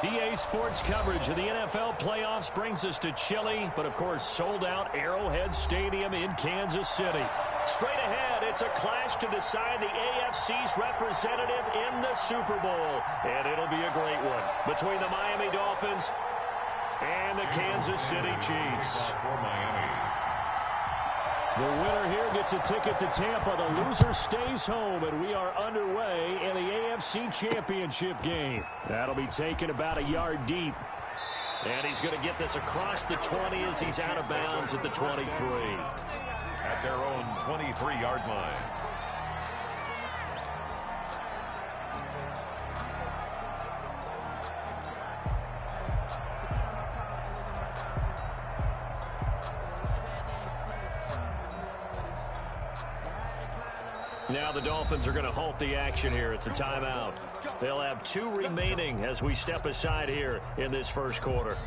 EA Sports coverage of the NFL playoffs brings us to chilly, but of course sold-out Arrowhead Stadium in Kansas City. Straight ahead, it's a clash to decide the AFC's representative in the Super Bowl, and it'll be a great one between the Miami Dolphins and the Kansas City Chiefs. The winner here gets a ticket to Tampa. The loser stays home, and we are underway in the AFC Championship game. That'll be taken about a yard deep. And he's going to get this across the 20 as he's out of bounds at the 23. At their own 23-yard line. Now the Dolphins are going to halt the action here. It's a timeout. They'll have 2 remaining as we step aside here in this first quarter.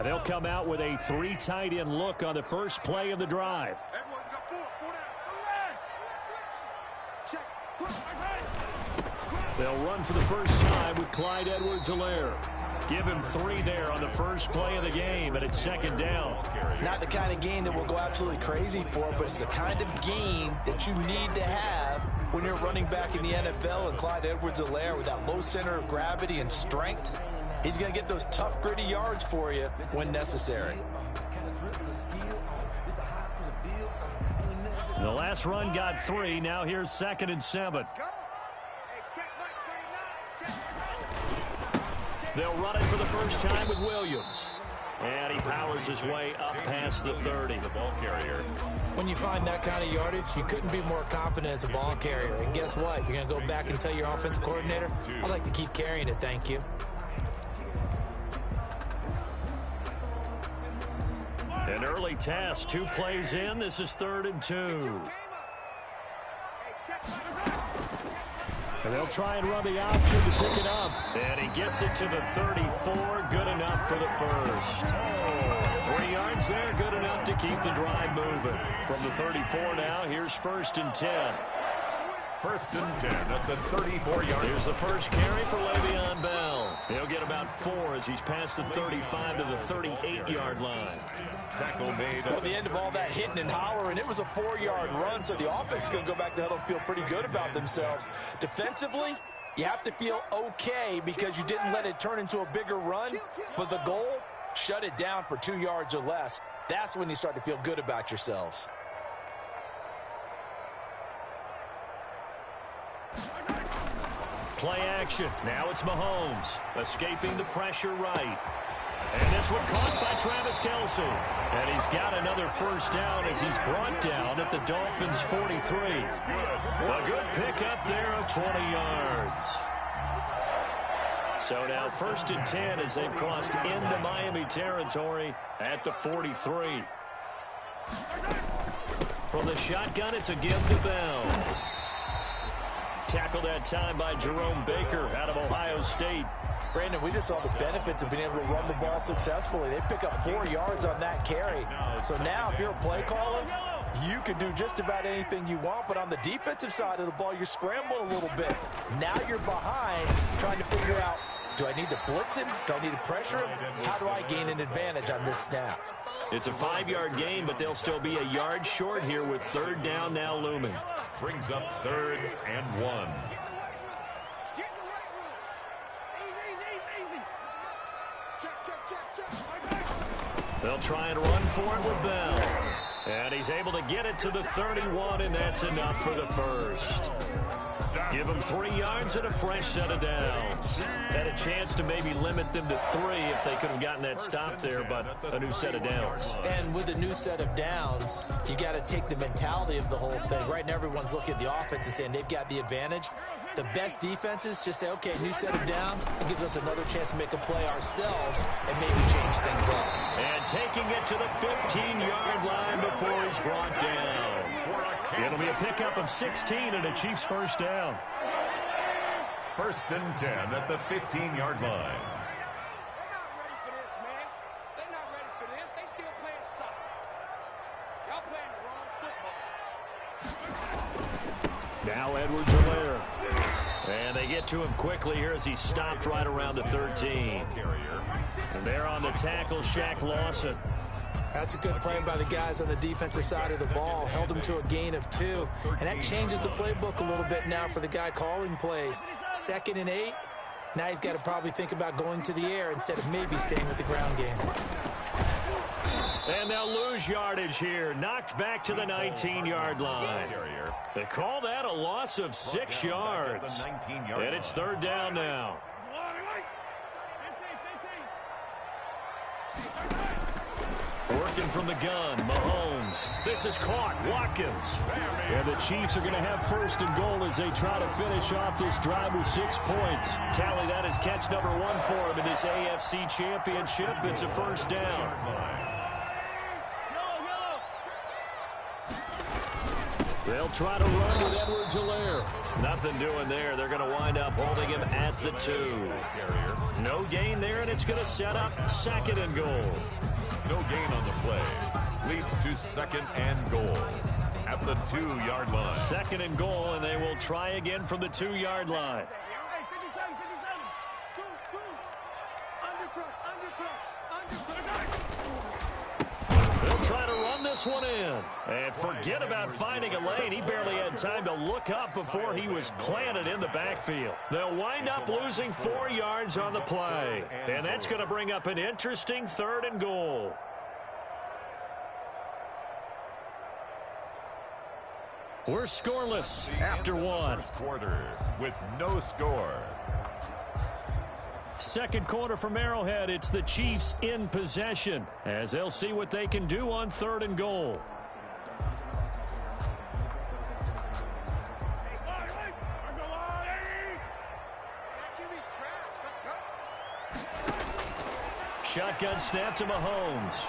They'll come out with a 3 tight end look on the first play of the drive. They'll run for the first time with Clyde Edwards-Helaire. Give him 3 there on the first play of the game, and it's second down. Not the kind of game that we'll go absolutely crazy for, but it's the kind of game that you need to have when you're running back in the NFL. And Clyde Edwards-Helaire, with that low center of gravity and strength, he's going to get those tough, gritty yards for you when necessary. The last run got 3. Now here's 2nd and 7. They'll run it for the first time with Williams. And he powers his way up past the 30. The ball carrier. When you find that kind of yardage, you couldn't be more confident as a ball carrier. And guess what? You're going to go back and tell your offensive coordinator, I'd like to keep carrying it, thank you. An early test, 2 plays in. This is 3rd and 2. And they'll try and run the option to pick it up. And he gets it to the 34. Good enough for the first. 3 yards there. Good enough to keep the drive moving. From the 34 now, here's 1st and 10. 1st and 10 at the 34-yard. Here's the first carry for Le'Veon Bell. He'll get about 4 as he's past the 35 to the 38-yard line. Tackle made. Well, the end of all that hitting and hollering, it was a 4-yard run, so the offense is going to go back to huddle and feel pretty good about themselves. Defensively, you have to feel okay because you didn't let it turn into a bigger run, but the goal, shut it down for 2 yards or less. That's when you start to feel good about yourselves. Play action. Now it's Mahomes escaping the pressure right. And this one caught by Travis Kelce. And he's got another first down as he's brought down at the Dolphins' 43. A good pickup there of 20 yards. So now 1st and 10 as they've crossed into Miami territory at the 43. From the shotgun, it's a give to Bell. Tackled that time by Jerome Baker out of Ohio State. Brandon, we just saw the benefits of being able to run the ball successfully. They pick up 4 yards on that carry. So now if you're a play caller, you can do just about anything you want. But on the defensive side of the ball, you're scrambling a little bit. Now you're behind trying to figure out, do I need to blitz him? Do I need to pressure him? How do I gain an advantage on this snap? It's a 5-yard gain, but they'll still be a yard short here with 3rd down now looming. Brings up 3rd and 1. They'll try and run for it with Bell. And he's able to get it to the 31, and that's enough for the first. Give them 3 yards and a fresh set of downs. Had a chance to maybe limit them to 3 if they could have gotten that stop there, but a new set of downs. And with a new set of downs, you got to take the mentality of the whole thing. Right now, everyone's looking at the offense and saying they've got the advantage. The best defenses just say, okay, new set of downs gives us another chance to make a play ourselves and maybe change things up. And taking it to the 15-yard line before he's brought down. It'll be a pickup of 16 and a Chiefs first down. 1st and 10 at the 15-yard line. They're not ready for this. They still playing soccer. Y'all playing the wrong football. Now Edwards-Helaire. And they get to him quickly here as he stopped right around the 13. And they're on the tackle, Shaq Lawson. That's a good play by the guys on the defensive side of the ball. Held him to a gain of 2. And that changes the playbook a little bit now for the guy calling plays. 2nd and 8. Now he's got to probably think about going to the air instead of maybe staying with the ground game. And they'll lose yardage here. Knocked back to the 19-yard line. They call that a loss of 6 yards. And it's 3rd down now. Working from the gun, Mahomes. This is caught, Watkins. And the Chiefs are going to have 1st and goal as they try to finish off this drive with 6 points. Tally, that is catch number 1 for him in this AFC Championship. It's a 1st down. They'll try to run with Edwards-Helaire. Nothing doing there. They're going to wind up holding him at the 2. No gain there, and it's going to set up 2nd and goal. No gain on the play. Leads to 2nd and goal at the 2-yard line. 2nd and goal, and they will try again from the 2-yard line. They'll try to run this one in. And forget about finding a lane. He barely had time to look up before he was planted in the backfield. They'll wind up losing 4 yards on the play. And that's going to bring up an interesting 3rd and goal. We're scoreless after 1. Quarter with no score. 2nd quarter from Arrowhead. It's the Chiefs in possession as they'll see what they can do on 3rd and goal. Shotgun snap to Mahomes.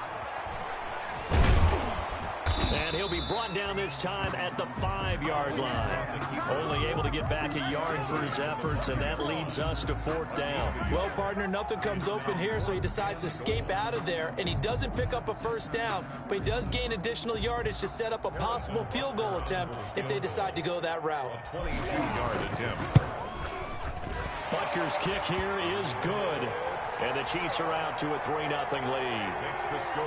And he'll be brought down this time at the 5-yard line. Only able to get back a yard for his efforts, and that leads us to 4th down. Well, partner, nothing comes open here, so he decides to escape out of there, and he doesn't pick up a 1st down, but he does gain additional yardage to set up a possible field goal attempt if they decide to go that route. 22-yard attempt. Butker's kick here is good. And the Chiefs are out to a 3-0 lead.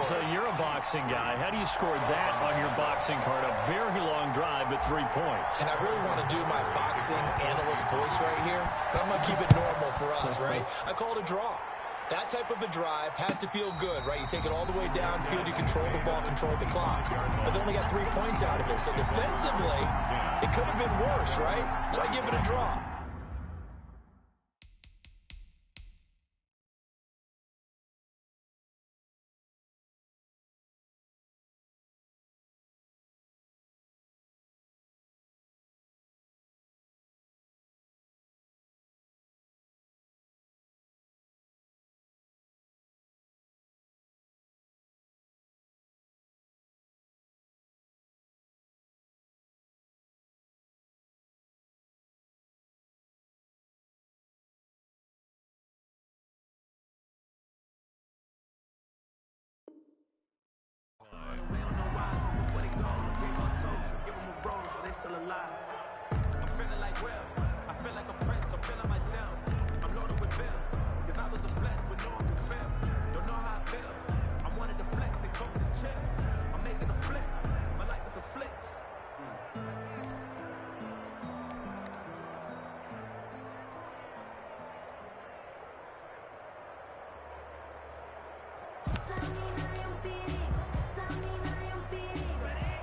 So you're a boxing guy. How do you score that on your boxing card? A very long drive, but 3 points. And I really want to do my boxing analyst voice right here, but I'm going to keep it normal for us, right? I call it a draw. That type of a drive has to feel good, right? You take it all the way downfield, you control the ball, control the clock. But they only got 3 points out of it. So defensively, it could have been worse, right? So I give it a draw.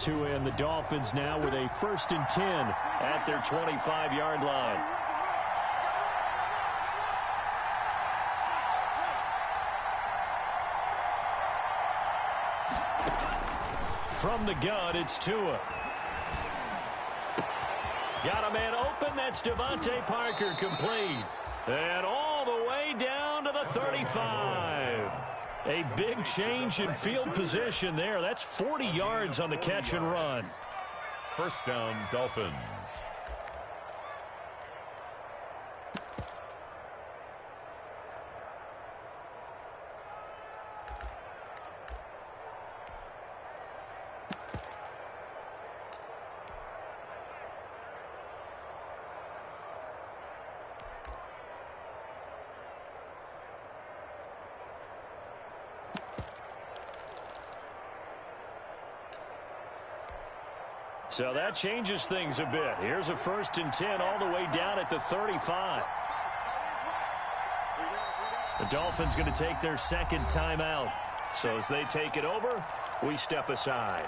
To end the Dolphins now with a 1st and 10 at their 25-yard line. From the gun, it's Tua. Got a man open. That's Devontae Parker, complete. And all the way down to the 35. A big change in field position there. That's 40 yards on the catch and run. 1st down, Dolphins. So that changes things a bit. Here's a 1st and 10 all the way down at the 35. The Dolphins going to take their 2nd timeout. So as they take it over, we step aside.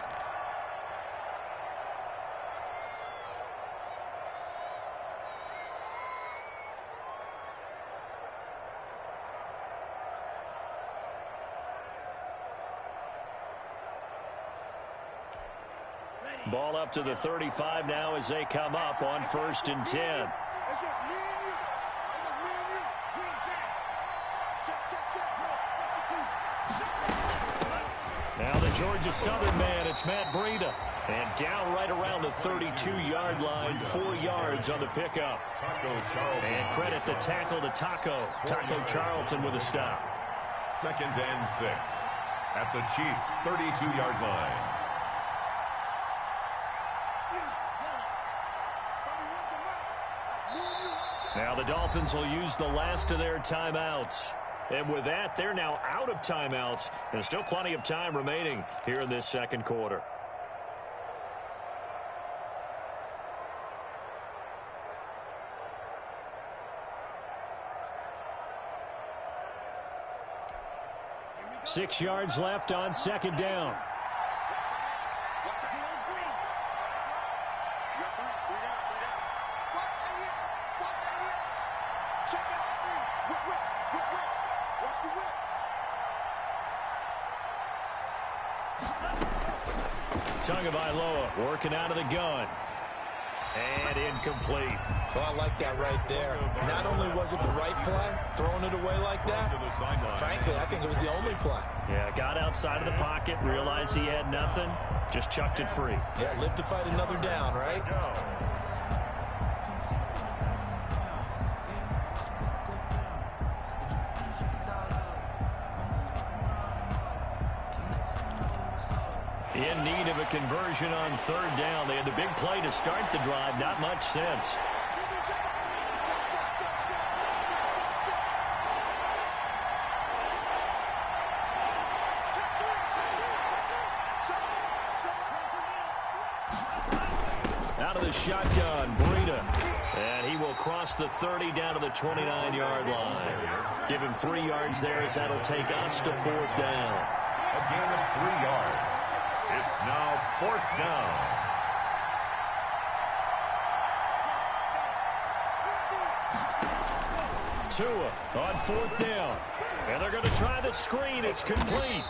Ball up to the 35 now as they come up on 1st and 10. Now the Georgia Southern man, it's Matt Breida. And down right around the 32-yard line, 4 yards on the pickup. And credit the tackle to Taco Charlton with a stop. 2nd and 6 at the Chiefs' 32-yard line. Now the Dolphins will use the last of their timeouts. And with that, they're now out of timeouts. There's still plenty of time remaining here in this 2nd quarter. Six yards left on 2nd down. Tagovailoa working out of the gun. And incomplete. Well, I like that right there. Not only was it the right play, throwing it away like that, frankly, I think it was the only play. Yeah, got outside of the pocket, realized he had nothing, just chucked it free. Yeah, live to fight another down, right? In need of a conversion on 3rd down. They had the big play to start the drive. Not much sense. Out of the shotgun, Breida. And he will cross the 30 down to the 29-yard line. Give him 3 yards there as that'll take us to 4th down. A gain of 3 yards. It's now 4th down. Tua on 4th down. And they're going to try the screen. It's complete.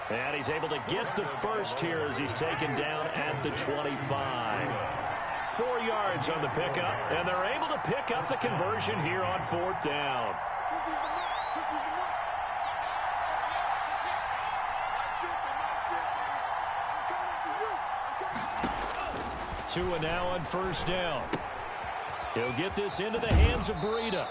And he's able to get the first here as he's taken down at the 25. 4 yards on the pickup. And they're able to pick up the conversion here on 4th down. Tua now on 1st down. He'll get this into the hands of Breida.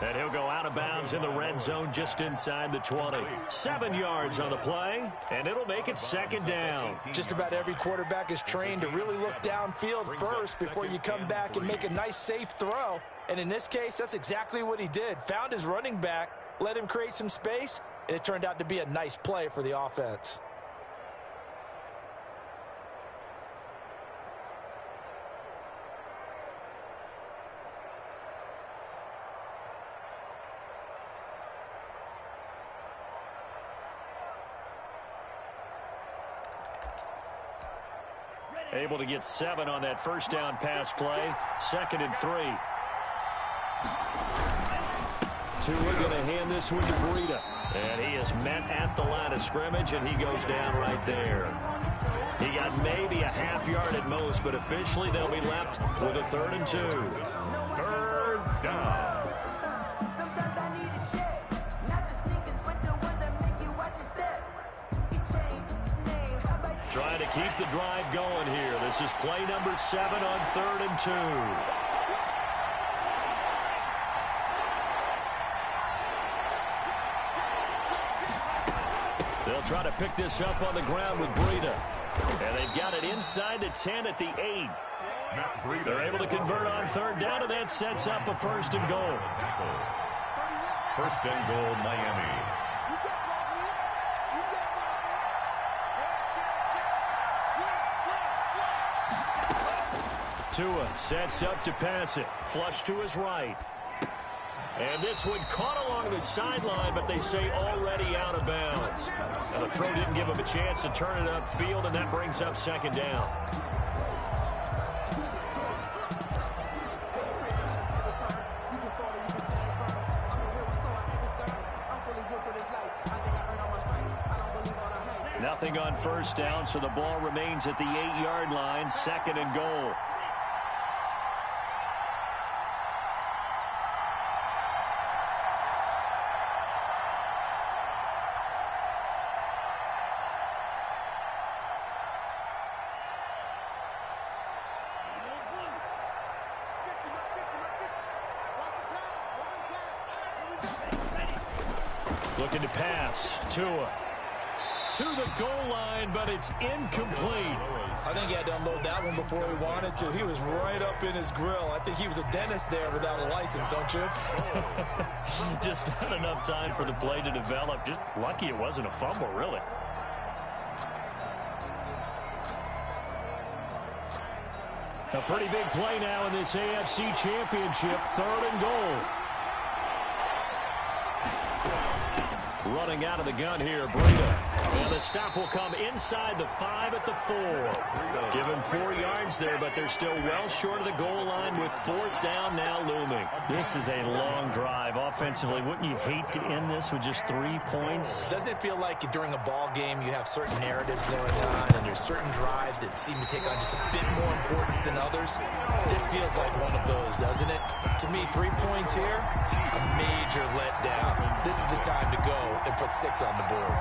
And he'll go out of bounds in the red zone just inside the 20. 7 yards on the play, and it'll make it 2nd down. Just about every quarterback is trained to really look downfield first before you come back and make a nice, safe throw. And in this case, that's exactly what he did. Found his running back, let him create some space, and it turned out to be a nice play for the offense. Able to get 7 on that 1st down pass play. 2nd and 3. Tua going to hand this one to Breida. And he is met at the line of scrimmage, and he goes down right there. He got maybe a half yard at most, but officially they'll be left with a 3rd and 2. 3rd down. Trying to keep the drive going here. This is play number 7 on 3rd and 2. They'll try to pick this up on the ground with Breida. And they've got it inside the 10 at the 8. They're able to convert on 3rd down, and that sets up a 1st and goal. 1st and goal, Miami. Tua sets up to pass it. Flush to his right. And this one caught along the sideline, but they say already out of bounds. Now the throw didn't give him a chance to turn it upfield, and that brings up second down. Nothing on first down, so the ball remains at the 8-yard line, second and goal. Looking to pass. Tua to the goal line, but it's incomplete. I think he had to unload that one before he wanted to. He was right up in his grill. I think he was a dentist there without a license, don't you? Just not enough time for the play to develop. Just lucky it wasn't a fumble, really. A pretty big play now in this AFC Championship. Third and goal. Running out of the gun here, Breida. And the stop will come inside the 5 at the 4. Given 4 yards there, but they're still well short of the goal line with 4th down now looming. This is a long drive offensively. Wouldn't you hate to end this with just 3 points? Doesn't it feel like during a ball game you have certain narratives going on and there's certain drives that seem to take on just a bit more importance than others? This feels like one of those, doesn't it? To me, 3 points here, a major letdown. This is the time to go and put 6 on the board.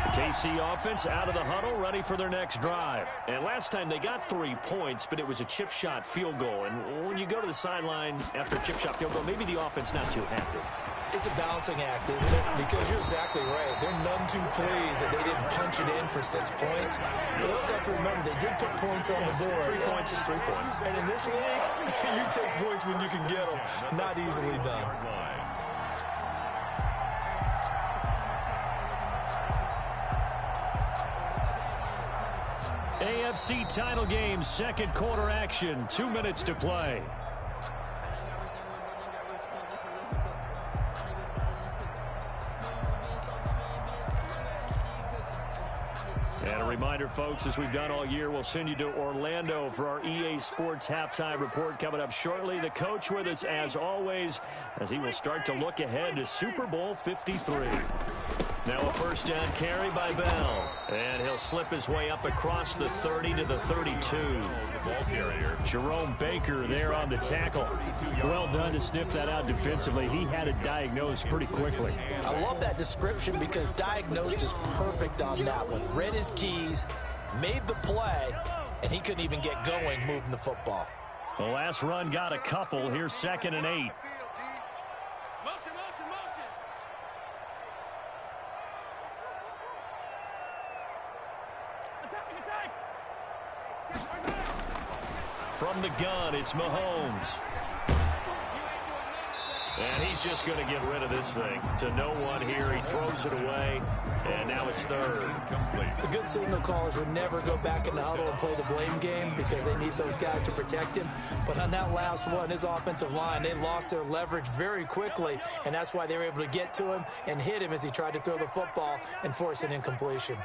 KC offense out of the huddle, ready for their next drive. And last time they got 3 points, but it was a chip shot field goal. And when you go to the sideline after a chip shot field goal, maybe the offense not too happy. It's a balancing act, isn't it? Because you're exactly right. They're none too pleased that they didn't punch it in for 6 points. But they also have to remember they did put points on the board. 3 points is 3 points. And in this league, you take points when you can get them. Not easily done. AFC title game, second quarter action, 2 minutes to play. And a reminder, folks, as we've done all year, we'll send you to Orlando for our EA Sports halftime report coming up shortly. The coach with us, as always, as he will start to look ahead to Super Bowl 53. Now a first down carry by Bell. And he'll slip his way up across the 30 to the 32. Ball carrier. Jerome Baker there on the tackle. Well done to sniff that out defensively. He had it diagnosed pretty quickly. I love that description because diagnosed is perfect on that one. Read his keys, made the play, and he couldn't even get going moving the football. The last run got a couple. Here's 2nd and 8. From the gun, it's Mahomes. And he's just going to get rid of this thing. To no one here. He throws it away. And now it's 3rd. The good signal callers would never go back in the huddle and play the blame game because they need those guys to protect him. But on that last one, his offensive line, they lost their leverage very quickly. And that's why they were able to get to him and hit him as he tried to throw the football and force an incompletion.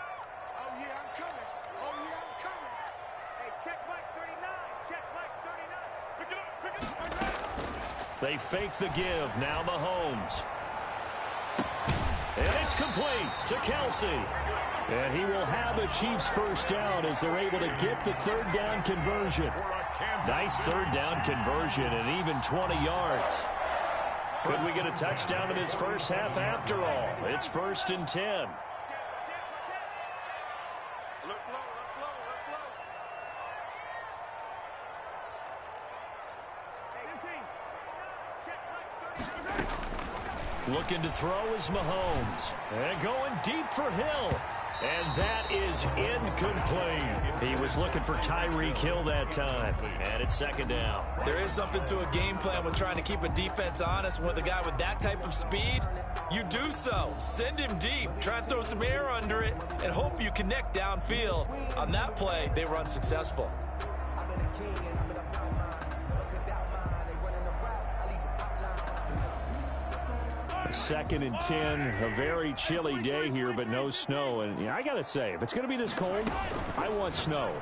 They fake the give. Now Mahomes. And it's complete to Kelsey. And he will have the Chiefs first down as they're able to get the 3rd down conversion. Nice 3rd down conversion and even 20 yards. Could we get a touchdown in this first half after all? It's 1st and 10. Looking to throw is Mahomes. And going deep for Hill. And that is incomplete. He was looking for Tyreek Hill that time. And it's 2nd down. There is something to a game plan when trying to keep a defense honest. With a guy with that type of speed, you do so. Send him deep. Try and throw some air under it and hope you connect downfield. On that play, they were unsuccessful. Second and 10, a very chilly day here, but no snow. And yeah, I got to say, if it's going to be this cold, I want snow.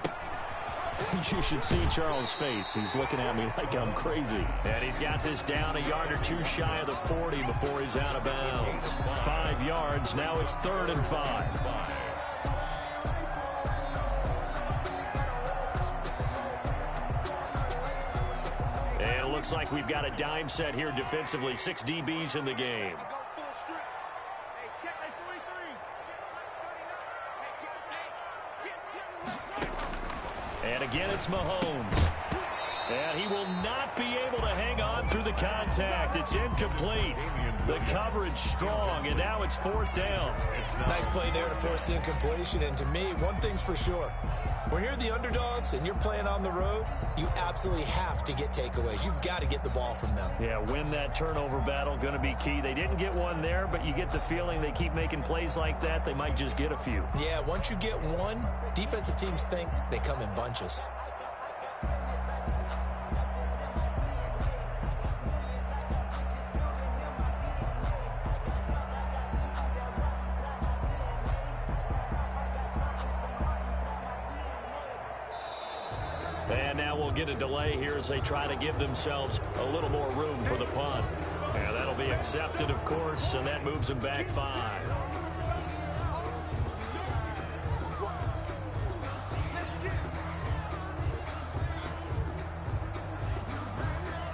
You should see Charles' face. He's looking at me like I'm crazy. And he's got this down a yard or two shy of the 40 before he's out of bounds. 5 yards. Now it's 3rd and 5. And it looks like we've got a dime set here defensively. 6 DBs in the game. And again, it's Mahomes. And he will not be able to hang on through the contact. It's incomplete. The coverage strong, and now it's 4th down. Nice play there to force the incompletion. And to me, one thing's for sure. When you're the underdogs and you're playing on the road, you absolutely have to get takeaways. You've got to get the ball from them. Yeah, win that turnover battle, going to be key. They didn't get one there, but you get the feeling they keep making plays like that, they might just get a few. Yeah, once you get one, defensive teams think they come in bunches. And now we'll get a delay here as they try to give themselves a little more room for the punt. Yeah, that'll be accepted, of course, and that moves them back 5.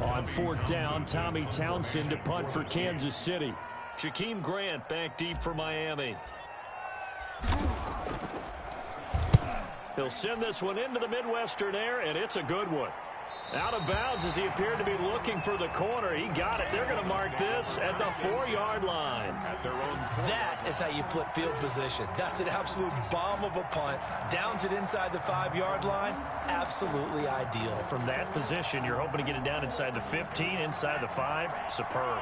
On 4th down, Tommy Townsend to punt for Kansas City. Jakeem Grant back deep for Miami. He'll send this one into the Midwestern air, and it's a good one. Out of bounds as he appeared to be looking for the corner. He got it. They're going to mark this at the 4-yard line. That is how you flip field position. That's an absolute bomb of a punt. Downs it inside the 5-yard line. Absolutely ideal. From that position, you're hoping to get it down inside the 15, inside the 5. Superb.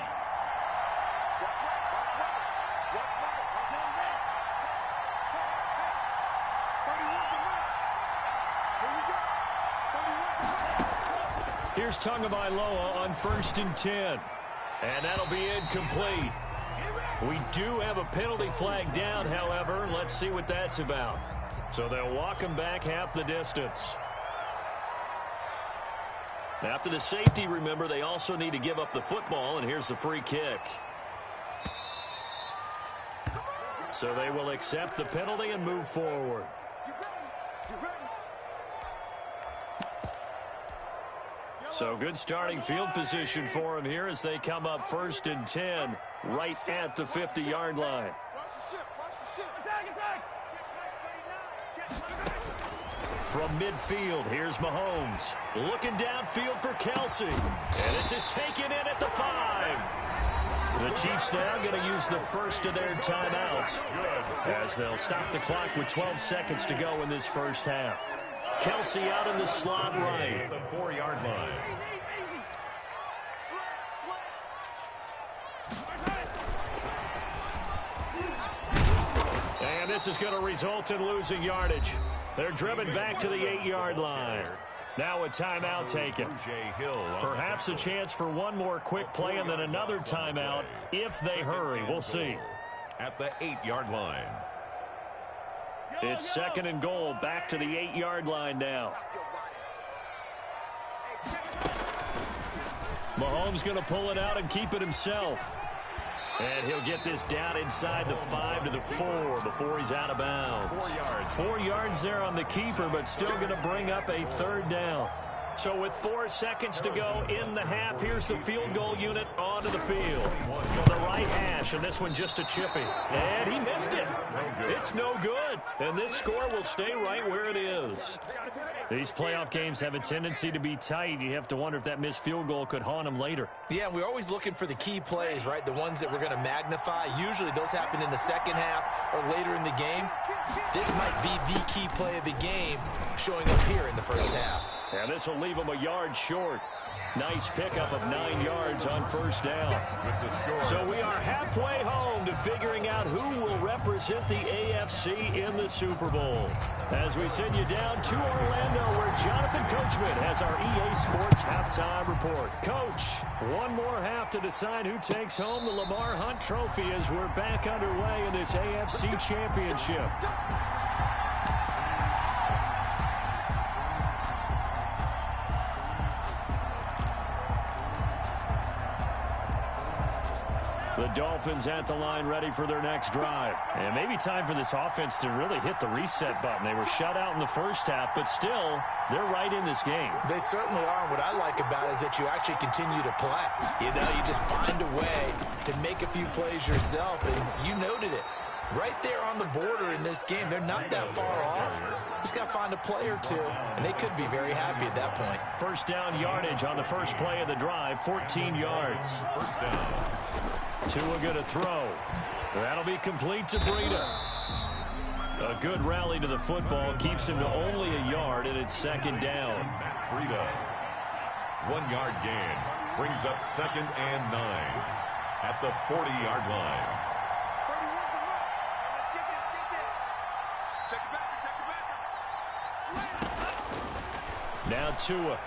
Here's Tagovailoa on 1st and 10. And that'll be incomplete. We do have a penalty flag down, however. Let's see what that's about. So they'll walk him back half the distance. After the safety, remember, they also need to give up the football, and here's the free kick. So they will accept the penalty and move forward. So good starting field position for him here as they come up 1st and 10 right at the 50-yard line. From midfield, here's Mahomes. Looking downfield for Kelsey. And this is taken in at the 5. The Chiefs now going to use the first of their timeouts as they'll stop the clock with 12 seconds to go in this first half. Kelsey out in the slot right. The 4-yard line. And this is going to result in losing yardage. They're driven back to the 8-yard line. Now a timeout taken. Perhaps a chance for one more quick play and then another timeout if they hurry. We'll see. At the 8-yard line. It's 2nd and goal, back to the 8-yard line now. Mahomes going to pull it out and keep it himself. And he'll get this down inside the 5 to the 4 before he's out of bounds. 4 yards there on the keeper, but still going to bring up a 3rd down. So with 4 seconds to go in the half, here's the field goal unit onto the field. For the right hash, and this one just a chippy. And he missed it. It's no good. And this score will stay right where it is. These playoff games have a tendency to be tight. You have to wonder if that missed field goal could haunt them later. Yeah, we're always looking for the key plays, right? The ones that we're going to magnify. Usually those happen in the second half or later in the game. This might be the key play of the game showing up here in the first half. And this will leave him a yard short. Nice pickup of 9 yards on first down. So we are halfway home to figuring out who will represent the AFC in the Super Bowl. As we send you down to Orlando, where Jonathan Coachman has our EA Sports halftime report. Coach, one more half to decide who takes home the Lamar Hunt Trophy as we're back underway in this AFC Championship. The Dolphins at the line ready for their next drive. And maybe time for this offense to really hit the reset button. They were shut out in the first half, but still, they're right in this game. They certainly are. And what I like about it is that you actually continue to play. You know, you just find a way to make a few plays yourself, and you noted it. Right there on the border in this game, they're not that far off. Just got to find a play or two, and they could be very happy at that point. First down yardage on the first play of the drive, 14 yards. First down. Tua going to throw. That'll be complete to Breida. A good rally to the football keeps him to only a yard, and it's second down. Breida. 1 yard gain. Brings up 2nd and 9 at the 40-yard line. Now Tua.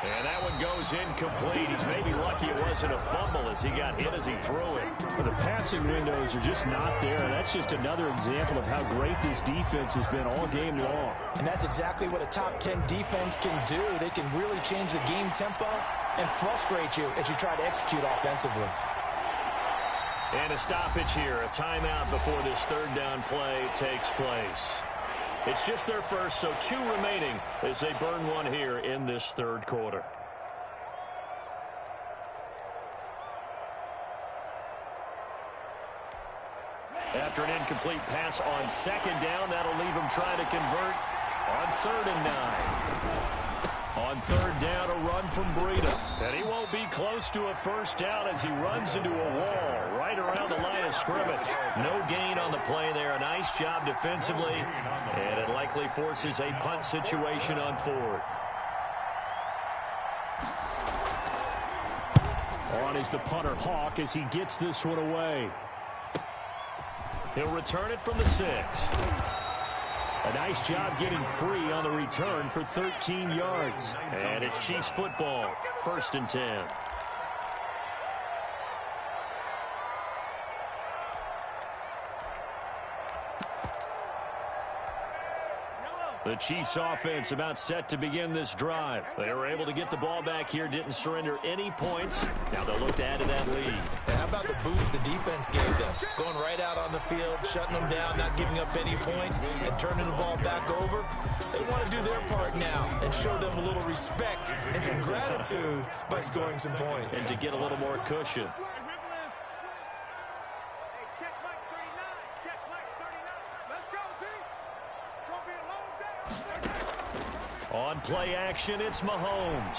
And that one goes incomplete. He's maybe lucky it wasn't a fumble as he got hit as he threw it. Well, the passing windows are just not there. That's just another example of how great this defense has been all game long. And that's exactly what a top 10 defense can do. They can really change the game tempo and frustrate you as you try to execute offensively. And a stoppage here, a timeout before this third down play takes place. It's just their first, so 2 remaining as they burn one here in this third quarter. After an incomplete pass on second down, that'll leave him trying to convert on 3rd and 9. On third down, a run from Breida. And he won't be close to a first down as he runs into a wall right around the line of scrimmage. No gain on the play there. A nice job defensively. And it likely forces a punt situation on 4th. On is the punter Hawk as he gets this one away. He'll return it from the 6. A nice job getting free on the return for 13 yards. And it's Chiefs football, 1st and 10. The Chiefs offense about set to begin this drive. They were able to get the ball back here, didn't surrender any points. Now they'll look to add to that lead. And how about the boost the defense gave them? Going right out on the field, shutting them down, not giving up any points, and turning the ball back over. They want to do their part now and show them a little respect and some gratitude by scoring some points. And to get a little more cushion. On play action, it's Mahomes.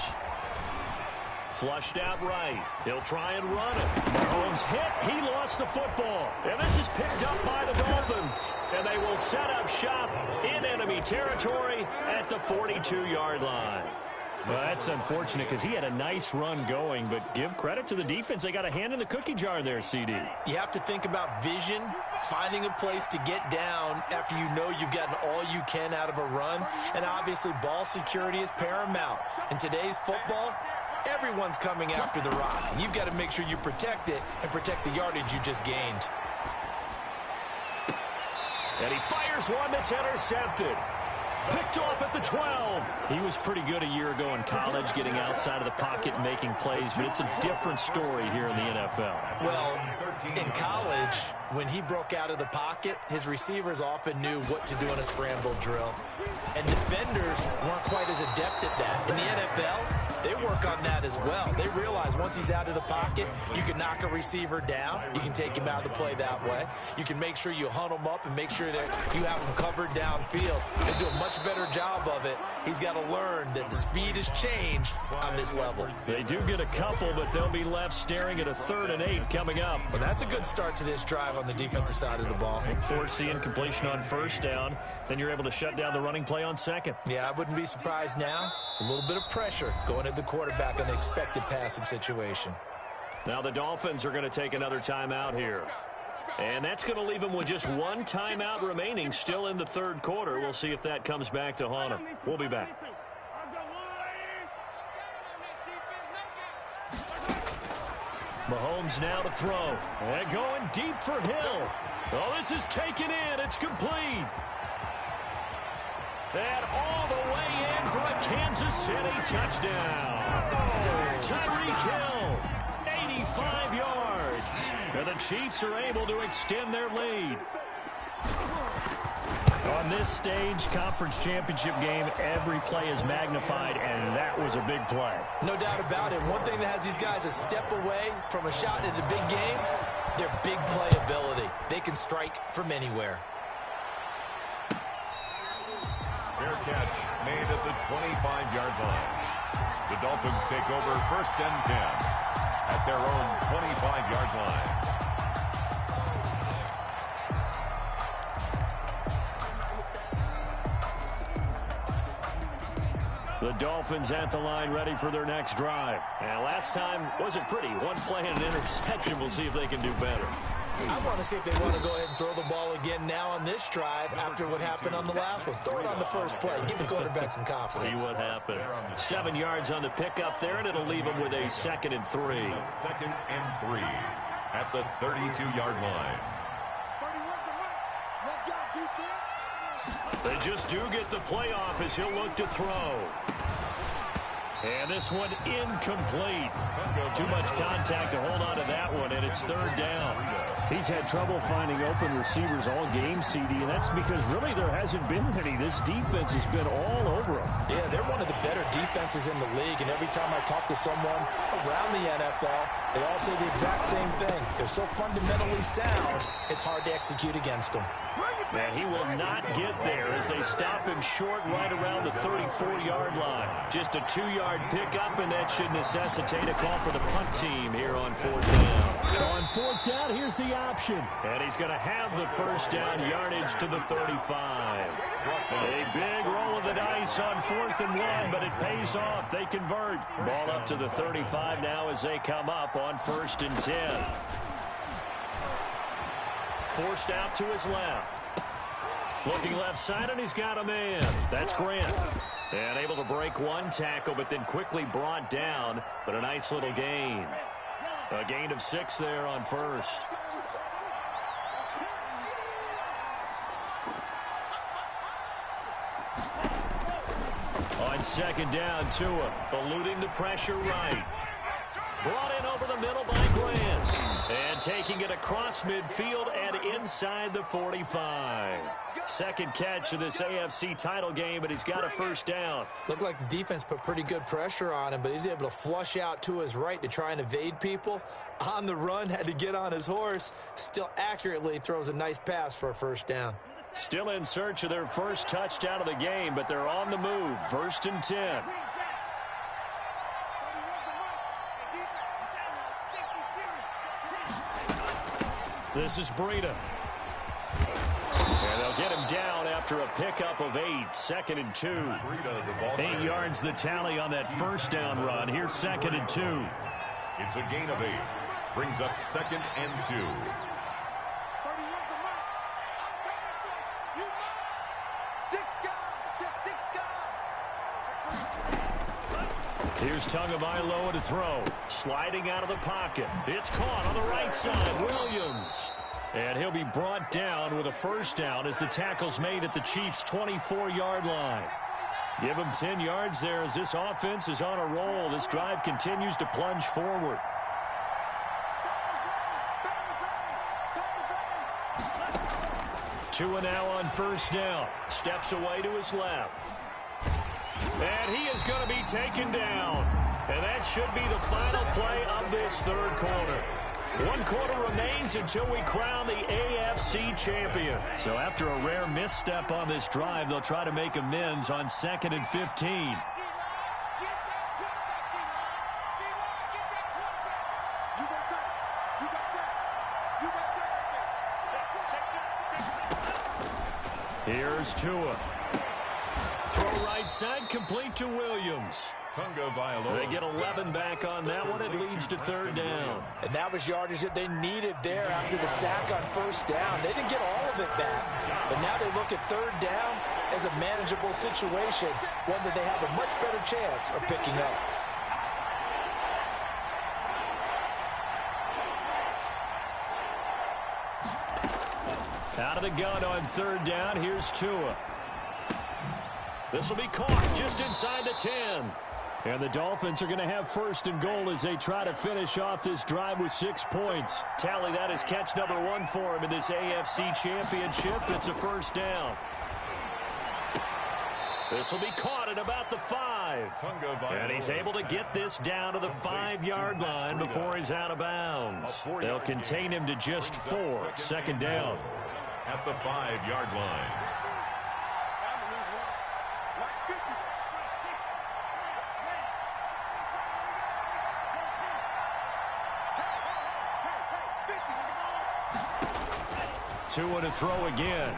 Flushed out right. He'll try and run it. Mahomes hit. He lost the football. And this is picked up by the Dolphins. And they will set up shop in enemy territory at the 42-yard line. Well, that's unfortunate because he had a nice run going, but give credit to the defense. They got a hand in the cookie jar there, CD. You have to think about vision, finding a place to get down after you know you've gotten all you can out of a run, and obviously ball security is paramount. In today's football, everyone's coming after the rock. You've got to make sure you protect it and protect the yardage you just gained. And he fires one that's intercepted. Picked off at the 12. He was pretty good a year ago in college, getting outside of the pocket and making plays, but it's a different story here in the NFL. Well, in college, when he broke out of the pocket, his receivers often knew what to do in a scramble drill. And defenders weren't quite as adept at that. In the NFL, they work on that as well. They realize once he's out of the pocket, you can knock a receiver down. You can take him out of the play that way. You can make sure you hunt him up and make sure that you have him covered downfield. They do a much better job of it. He's got to learn that the speed has changed on this level. They do get a couple, but they'll be left staring at a 3rd and 8 coming up. Well, that's a good start to this drive on the defensive side of the ball. Force the incompletion on 1st down. Then you're able to shut down the running play on 2nd. Yeah, I wouldn't be surprised now. A little bit of pressure going at the quarterback in the expected passing situation. Now the Dolphins are going to take another timeout here. And that's going to leave them with just one timeout remaining still in the 3rd quarter. We'll see if that comes back to haunt them. We'll be back. Mahomes now to throw. And going deep for Hill. Oh, this is taken in. It's complete. And all the way in for a Kansas City touchdown. Tyreek Hill, 85 yards. And the Chiefs are able to extend their lead. On this stage, conference championship game, every play is magnified, and that was a big play. No doubt about it. One thing that has these guys a step away from a shot at the big game, their big play ability. They can strike from anywhere. Fair catch made at the 25-yard line. The Dolphins take over 1st and 10 at their own 25-yard line. The Dolphins at the line ready for their next drive. And last time wasn't pretty. One play and an interception. We'll see if they can do better. I want to see if they want to go ahead and throw the ball again now on this drive after what happened on the last one. Throw it on the first play. Give the quarterback some confidence. See what happens. 7 yards on the pickup there, and it'll leave them with a 2nd and 3. 2nd and 3 at the 32-yard line. They just do get the playoff as he'll look to throw. And this one incomplete. Too much contact to hold on to that one, and it's 3rd down. He's had trouble finding open receivers all game, CD, and that's because really there hasn't been any. This defense has been all over him. Yeah, they're one of the better defenses in the league, and every time I talk to someone around the NFL, they all say the exact same thing. They're so fundamentally sound, it's hard to execute against them. And he will not get there as they stop him short right around the 34-yard line. Just a 2-yard pickup, and that should necessitate a call for the punt team here on 4th down. On 4th down, here's the option. And he's going to have the 1st down yardage to the 35. A big roll of the dice on 4th and 1, but it pays off. They convert. Ball up to the 35 now as they come up on 1st and 10. Forced out to his left. Looking left side, and he's got a man. That's Grant. And able to break one tackle, but then quickly brought down. But a nice little gain. A gain of 6 there on 1st. On 2nd down, Tua eluding the pressure right. Brought in over the middle by Grant. And taking it across midfield and inside the 45. 2nd catch of this AFC title game, but he's got a 1st down. Looked like the defense put pretty good pressure on him, but he's able to flush out to his right to try and evade people. On the run, had to get on his horse. Still accurately throws a nice pass for a 1st down. Still in search of their first touchdown of the game, but they're on the move. 1st and 10. This is Breida. And they'll get him down after a pickup of 8. 2nd and 2. 8 yards the tally on that 1st down run. Here's 2nd and 2. It's a gain of 8. Brings up 2nd and 2. Here's Tagovailoa to throw. Sliding out of the pocket. It's caught on the right side. Williams. And he'll be brought down with a 1st down as the tackle's made at the Chiefs' 24-yard line. Give him 10 yards there as this offense is on a roll. This drive continues to plunge forward. Tua now on 1st down. Steps away to his left. And he is going to be taken down. And that should be the final play of this third quarter. 1 quarter remains until we crown the AFC champion. So after a rare misstep on this drive, they'll try to make amends on 2nd and 15. Here's Tua. Throw right side, complete to Williams. They get 11 back on that one. It leads to 3rd down. And that was yardage that they needed there after the sack on 1st down. They didn't get all of it back. But now they look at 3rd down as a manageable situation, one that they have a much better chance of picking up. Out of the gun on 3rd down. Here's Tua. This will be caught just inside the 10. And the Dolphins are going to have 1st and goal as they try to finish off this drive with 6 points. Tally that as catch number 1 for him in this AFC championship. It's a 1st down. This will be caught at about the 5. And he's able to get this down to the 5-yard line before he's out of bounds. They'll contain him to just 4. 2nd down. At the 5-yard line. Tua to throw again.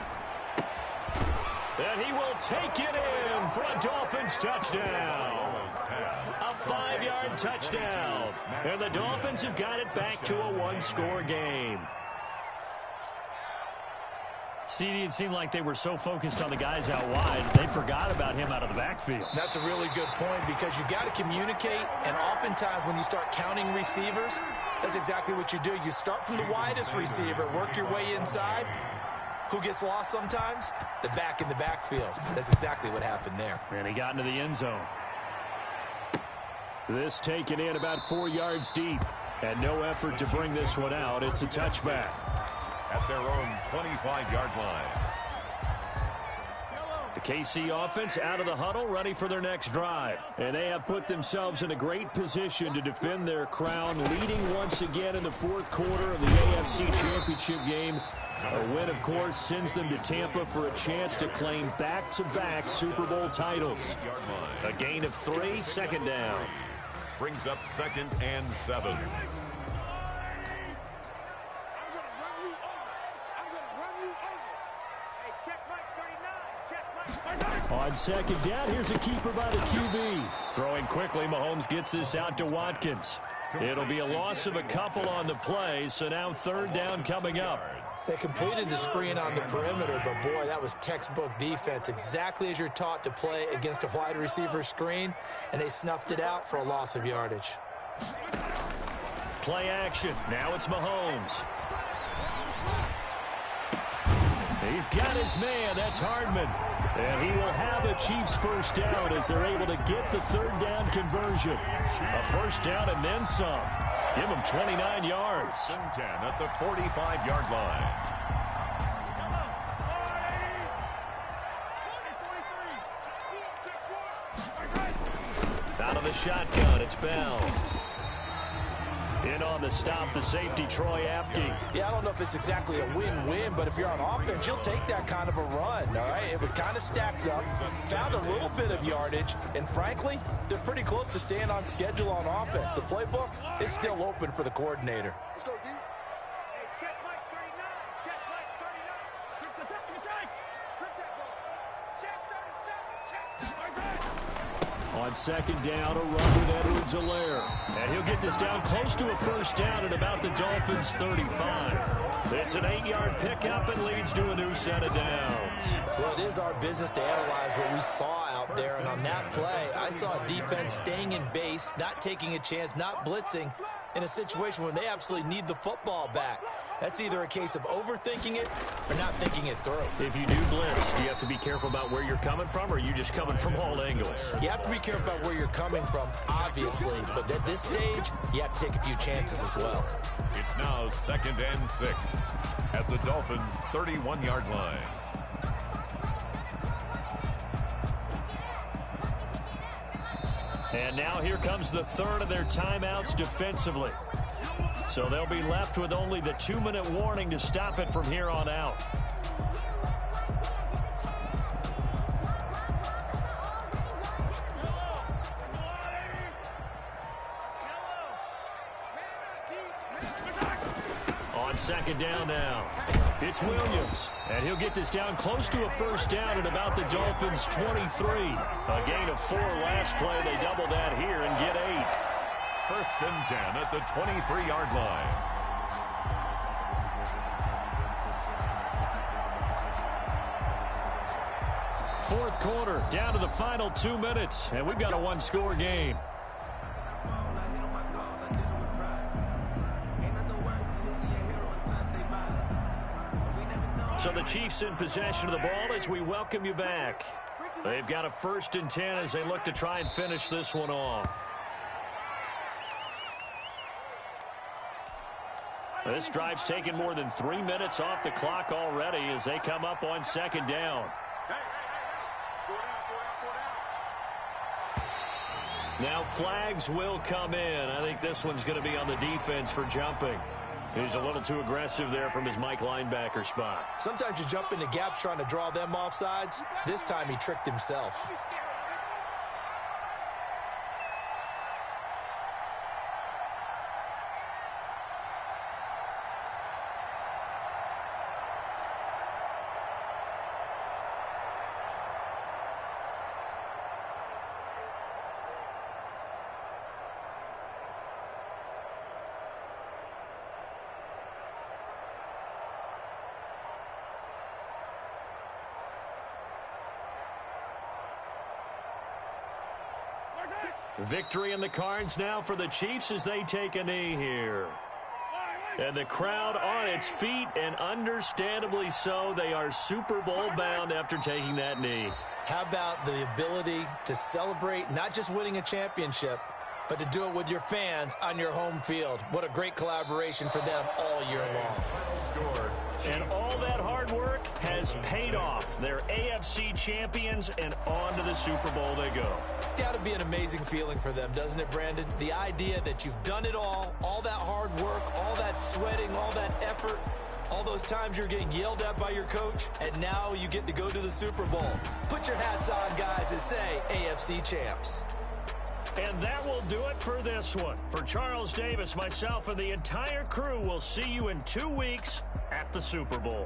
And he will take it in for a Dolphins touchdown. A 5-yard touchdown. And the Dolphins have got it back to a 1-score game. CD, it seemed like they were so focused on the guys out wide, they forgot about him out of the backfield. That's a really good point because you've got to communicate, and oftentimes when you start counting receivers, that's exactly what you do. You start from the widest receiver, work your way inside. Who gets lost sometimes? The back in the backfield. That's exactly what happened there. And he got into the end zone. This taken in about 4 yards deep. And no effort to bring this one out. It's a touchback. At their own 25-yard line. The KC offense out of the huddle, ready for their next drive. And they have put themselves in a great position to defend their crown, leading once again in the 4th quarter of the AFC Championship game. A win, of course, sends them to Tampa for a chance to claim back-to-back Super Bowl titles. A gain of 3, 2nd down. Brings up 2nd and 7. On 2nd down, here's a keeper by the QB. Throwing quickly, Mahomes gets this out to Watkins. It'll be a loss of a couple on the play, so now 3rd down coming up. They completed the screen on the perimeter, but boy, that was textbook defense, exactly as you're taught to play against a wide receiver screen, and they snuffed it out for a loss of yardage. Play action. Now it's Mahomes. He's got his man. That's Hardman. And he will have a Chiefs 1st down as they're able to get the 3rd down conversion. A 1st down and then some. Give him 29 yards. 10 at the 45-yard line. Out of the shotgun, it's Bell. In on the stop, the safety, Troy Apke. Yeah, I don't know if it's exactly a win-win, but if you're on offense, you'll take that kind of a run, all right? It was kind of stacked up, found a little bit of yardage, and frankly, they're pretty close to staying on schedule on offense. The playbook is still open for the coordinator. Let's go, D. Hey, check Mike 39. Check Mike 39. Strip the back of the tank. Strip that ball. Check 37. Check. On 2nd down, a run with Edwards-Helaire. And he'll get this down close to a 1st down at about the Dolphins' 35. It's an 8-yard pickup and leads to a new set of downs. Well, it is our business to analyze what we saw out there, and on that play, I saw a defense staying in base, not taking a chance, not blitzing in a situation where they absolutely need the football back. That's either a case of overthinking it or not thinking it through. If you do blitz, do you have to be careful about where you're coming from, or are you just coming from all angles? You have to be careful about where you're coming from, obviously, but at this stage, you have to take a few chances as well. It's now 2nd and 6 at the Dolphins' 31-yard line. And now here comes the third of their timeouts defensively. So they'll be left with only the 2-minute warning to stop it from here on out. On second down now, it's Williams. And he'll get this down close to a first down at about the Dolphins' 23. A gain of 4 last play. They double that here and get 8. First and 10 at the 23-yard line. Fourth quarter, down to the final 2 minutes, and we've got a one-score game. So the Chiefs in possession of the ball as we welcome you back. They've got a first and 10 as they look to try and finish this one off. This drive's taken more than 3 minutes off the clock already as they come up on second down. Now flags will come in. I think this one's going to be on the defense for jumping. He's a little too aggressive there from his Mike linebacker spot. Sometimes you jump into gaps trying to draw them off sides. This time he tricked himself. Victory in the cards now for the Chiefs as they take a knee here. And the crowd on its feet, and understandably so. They are Super Bowl bound after taking that knee. How about the ability to celebrate not just winning a championship, but to do it with your fans on your home field? What a great collaboration for them all year long. And all that hard work has paid off. They're AFC champions, and on to the Super Bowl they go. It's got to be an amazing feeling for them, doesn't it, Brandon? The idea that you've done it all that hard work, all that sweating, all that effort, all those times you're getting yelled at by your coach, and now you get to go to the Super Bowl. Put your hats on, guys, and say AFC champs. And that will do it for this one. For Charles Davis, myself, and the entire crew, we'll see you in 2 weeks at the Super Bowl.